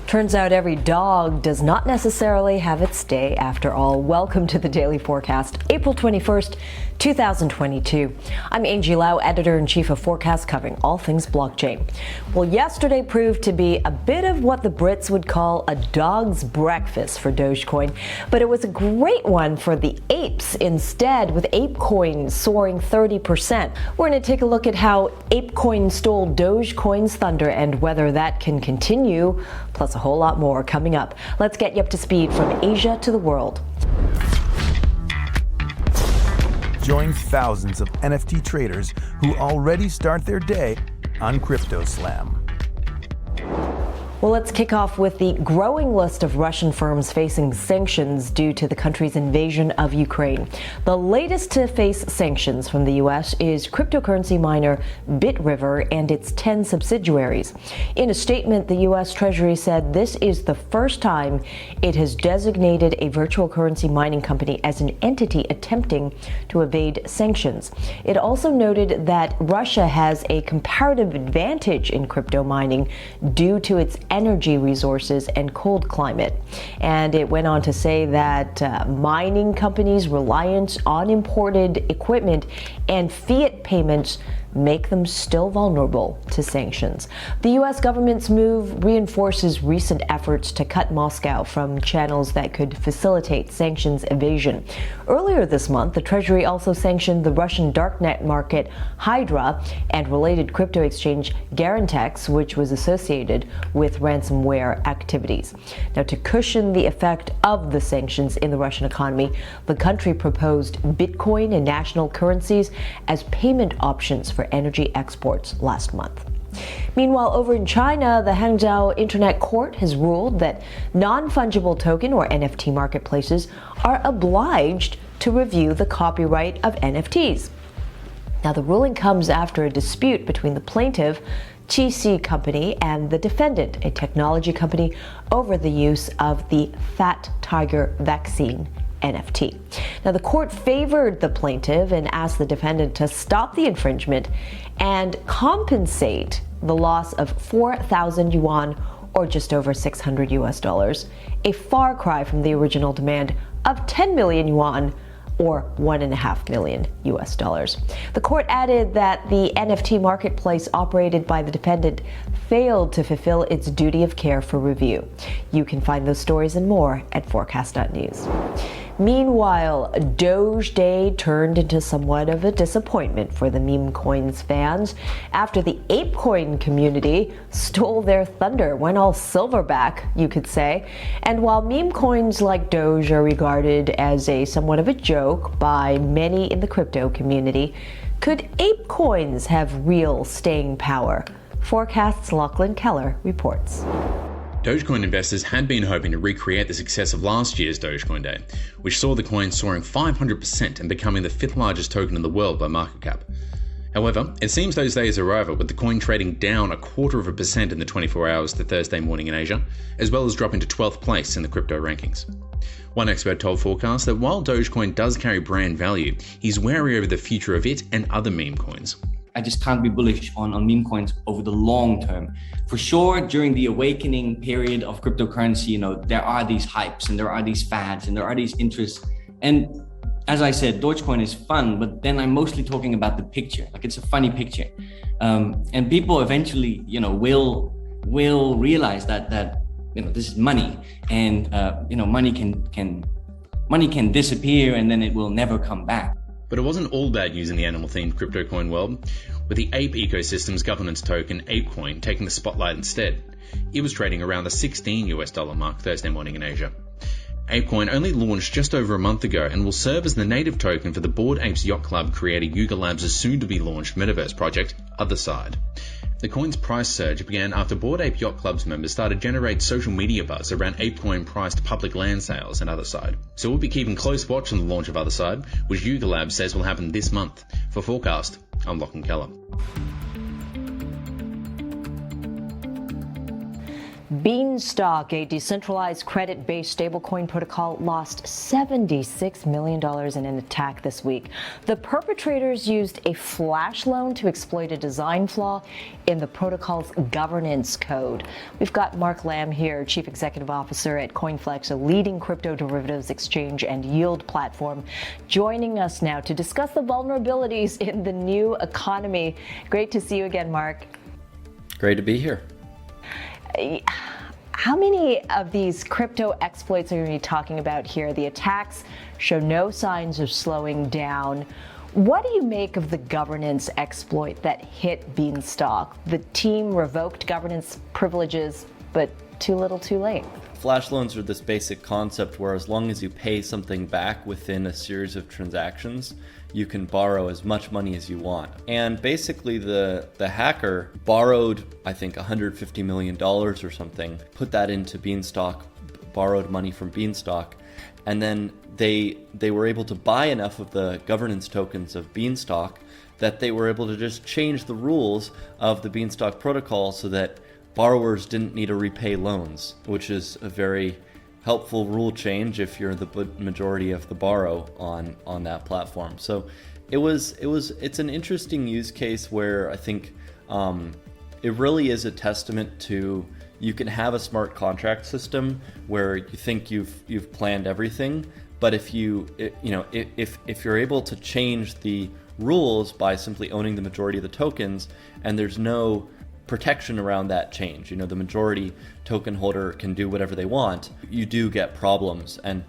Turns out every dog does not necessarily have its day after all. Welcome to the Daily Forkast, April 21st, 2022. I'm Angie Lau, Editor-in-Chief of Forkast, covering all things blockchain. Well, yesterday proved to be a bit of what the Brits would call a dog's breakfast for Dogecoin, but it was a great one for the apes instead, with Apecoin soaring 30%. We're going to take a look at how Apecoin stole Dogecoin's thunder and whether that can continue, plus a whole lot more coming up. Let's get you up to speed from Asia to the world. Join thousands of NFT traders who already start their day on CryptoSlam. Well, let's kick off with the growing list of Russian firms facing sanctions due to the country's invasion of Ukraine. The latest to face sanctions from the U.S. is cryptocurrency miner Bitriver and its 10 subsidiaries. In a statement, the U.S. Treasury said this is the first time it has designated a virtual currency mining company as an entity attempting to evade sanctions. It also noted that Russia has a comparative advantage in crypto mining due to its energy resources and cold climate. And it went on to say that mining companies' reliance on imported equipment and fiat payments make them still vulnerable to sanctions. The U.S. government's move reinforces recent efforts to cut Moscow from channels that could facilitate sanctions evasion. Earlier this month, the Treasury also sanctioned the Russian darknet market Hydra and related crypto exchange Garantex, which was associated with ransomware activities. Now, to cushion the effect of the sanctions in the Russian economy, the country proposed Bitcoin and national currencies as payment options for energy exports last month. Meanwhile, over in China, the Hangzhou Internet Court has ruled that non-fungible token or NFT marketplaces are obliged to review the copyright of NFTs. Now, the ruling comes after a dispute between the plaintiff, Qixi Company, and the defendant, a technology company, over the use of the Fat Tiger vaccine NFT. Now, the court favored the plaintiff and asked the defendant to stop the infringement and compensate the loss of 4,000 yuan, or just over $600, a far cry from the original demand of 10 million yuan, or $1.5 million. The court added that the NFT marketplace operated by the defendant failed to fulfill its duty of care for review. You can find those stories and more at Forkast.News. Meanwhile, Doge Day turned into somewhat of a disappointment for the Memecoin's fans after the Apecoin community stole their thunder, went all silverback, you could say. And while meme coins like Doge are regarded as a somewhat of a joke by many in the crypto community, could Apecoins have real staying power? Forkast's Lachlan Keller reports. Dogecoin investors had been hoping to recreate the success of last year's Dogecoin Day, which saw the coin soaring 500% and becoming the 5th largest token in the world by market cap. However, it seems those days are over, with the coin trading down 0.25% in the 24 hours to Thursday morning in Asia, as well as dropping to 12th place in the crypto rankings. One expert told Forkast that while Dogecoin does carry brand value, he's wary over the future of it and other meme coins. I just can't be bullish on meme coins over the long term. For sure, during the awakening period of cryptocurrency, there are these hypes and there are these fads and there are these interests. And as I said, Dogecoin is fun, but then I'm mostly talking about the picture. Like, it's a funny picture. And people eventually, will realize that this is money, and money can disappear and then it will never come back. But it wasn't all bad news in the animal-themed crypto coin world, with the ape ecosystem's governance token Apecoin taking the spotlight instead. It was trading around the $16 mark Thursday morning in Asia. Apecoin only launched just over a month ago and will serve as the native token for the Bored Apes Yacht Club creator Yuga Labs' soon-to-be-launched metaverse project, Otherside. The coin's price surge began after Bored Ape Yacht Club's members started to generate social media buzz around Apecoin-priced public land sales and Otherside. So we'll be keeping close watch on the launch of Otherside, which Yuga Labs says will happen this month. For Forkast, I'm Lachlan Keller. Beanstalk, a decentralized credit-based stablecoin protocol, lost $76 million in an attack this week. The perpetrators used a flash loan to exploit a design flaw in the protocol's governance code. We've got Mark Lamb here, Chief Executive Officer at CoinFlex, a leading crypto derivatives exchange and yield platform, joining us now to discuss the vulnerabilities in the new economy. Great to see you again, Mark. Great to be here. How many of these crypto exploits are we talking about here? The attacks show no signs of slowing down. What do you make of the governance exploit that hit Beanstalk? The team revoked governance privileges, but too little too late. Flash loans are this basic concept where as long as you pay something back within a series of transactions, you can borrow as much money as you want. And basically the hacker borrowed, I think, $150 million or something, put that into Beanstalk, borrowed money from Beanstalk, and then they were able to buy enough of the governance tokens of Beanstalk that they were able to just change the rules of the Beanstalk protocol so that borrowers didn't need to repay loans, which is a very helpful rule change if you're the majority of the borrow on that platform. So it's an interesting use case where I think it really is a testament to you can have a smart contract system where you think you've planned everything, but if you're able to change the rules by simply owning the majority of the tokens and there's no protection around that change, the majority token holder can do whatever they want, you do get problems, and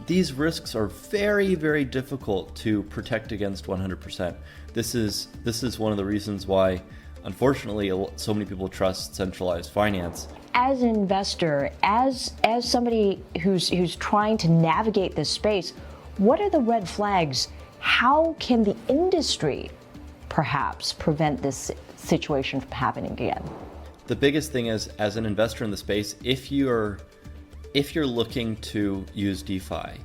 these risks are very, very difficult to protect against 100%. This is one of the reasons why, unfortunately, so many people trust centralized finance. As an investor, as somebody who's trying to navigate this space, what are the red flags? How can the industry perhaps prevent this situation from happening again? The biggest thing is, as an investor in the space, if you're looking to use DeFi,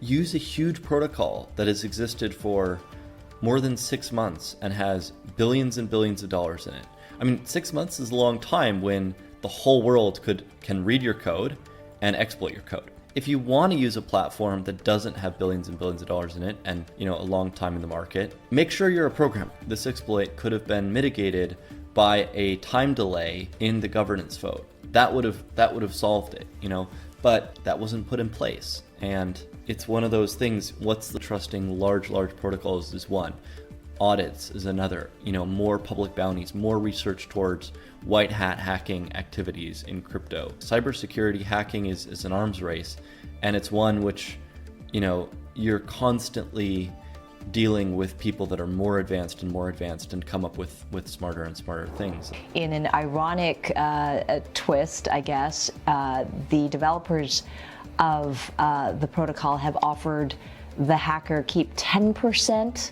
use a huge protocol that has existed for more than 6 months and has billions and billions of dollars in it. I mean, 6 months is a long time when the whole world can read your code and exploit your code. If you want to use a platform that doesn't have billions and billions of dollars in it and a long time in the market, make sure you're a programmer. This exploit could have been mitigated by a time delay in the governance vote. That would have solved it, but that wasn't put in place. And it's one of those things. What's the trusting large protocols is one. Audits is another. More public bounties, more research towards white hat hacking activities in crypto. Cybersecurity hacking is an arms race, and it's one which, you're constantly dealing with people that are more advanced and come up with smarter and smarter things. In an ironic twist, I guess, the developers of the protocol have offered the hacker keep 10%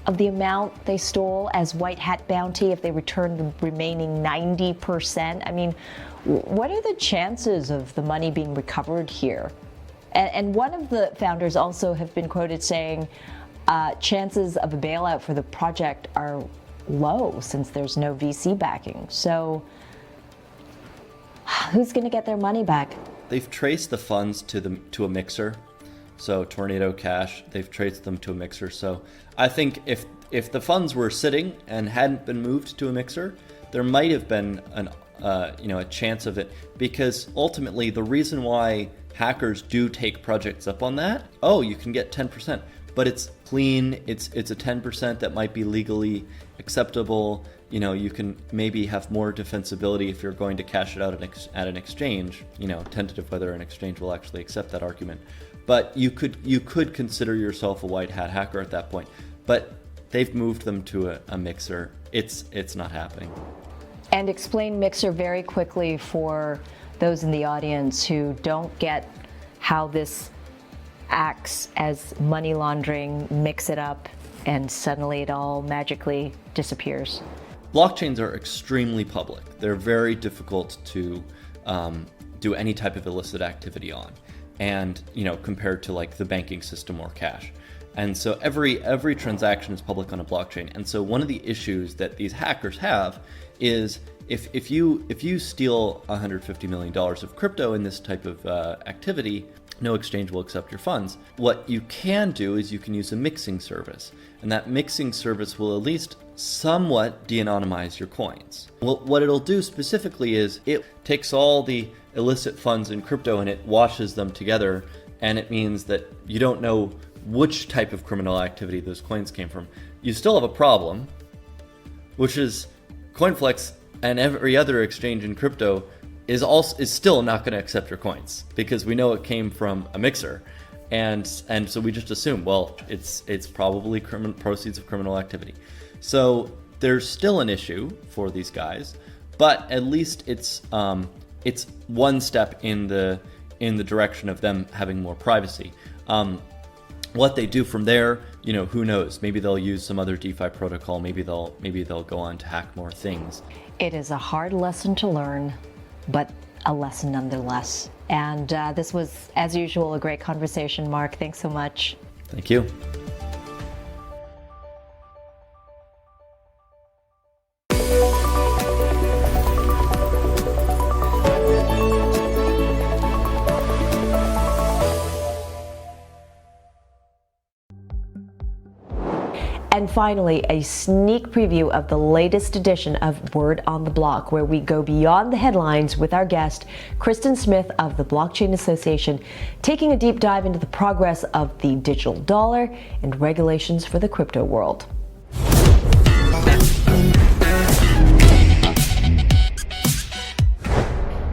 of the amount they stole as white hat bounty if they return the remaining 90%. I mean, what are the chances of the money being recovered here? And one of the founders also have been quoted saying chances of a bailout for the project are low since there's no VC backing. So who's going to get their money back? They've traced the funds to a mixer. So Tornado Cash, they've traced them to a mixer. So I think if the funds were sitting and hadn't been moved to a mixer, there might have been a chance of it, because ultimately the reason why hackers do take projects up on that, you can get 10%, but it's clean, it's a 10% that might be legally acceptable. You can maybe have more defensibility if you're going to cash it out at an exchange, tentative whether an exchange will actually accept that argument. But you could consider yourself a white hat hacker at that point. But they've moved them to a mixer. It's not happening. And explain Mixer very quickly for those in the audience who don't get how this acts as money laundering, mix it up, and suddenly it all magically disappears. Blockchains are extremely public. They're very difficult to do any type of illicit activity on, and compared to like the banking system or cash. And so every transaction is public on a blockchain. And so one of the issues that these hackers have is if you steal $150 million of crypto in this type of activity, no exchange will accept your funds. What you can do is you can use a mixing service, and that mixing service will at least somewhat de-anonymize your coins. Well, what it'll do specifically is it takes all the illicit funds in crypto and it washes them together, and it means that you don't know which type of criminal activity those coins came from. You still have a problem, which is CoinFlex and every other exchange in crypto is still not going to accept your coins because we know it came from a mixer, and so we just assume, well, it's probably proceeds of criminal activity. So there's still an issue for these guys, but at least it's one step in the direction of them having more privacy. What they do from there, who knows? Maybe they'll use some other DeFi protocol. Maybe they'll go on to hack more things. It is a hard lesson to learn, but a lesson nonetheless. And this was, as usual, a great conversation, Mark. Thanks so much. Thank you. And finally, a sneak preview of the latest edition of Word on the Block, where we go beyond the headlines with our guest, Kristen Smith of the Blockchain Association, taking a deep dive into the progress of the digital dollar and regulations for the crypto world.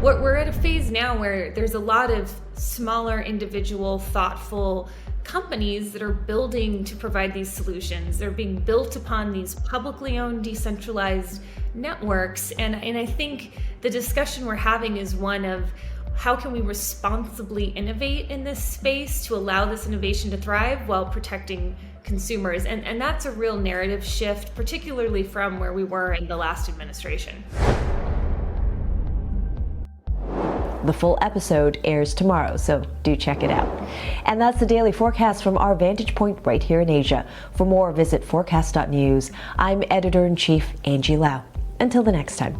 We're at a phase now where there's a lot of smaller, individual, thoughtful companies that are building to provide these solutions. They're being built upon these publicly owned, decentralized networks. And I think the discussion we're having is one of how can we responsibly innovate in this space to allow this innovation to thrive while protecting consumers. And that's a real narrative shift, particularly from where we were in the last administration. The full episode airs tomorrow, so do check it out. And that's the Daily Forkast from our vantage point right here in Asia. For more, visit Forkast.News. I'm Editor-in-Chief Angie Lau. Until the next time.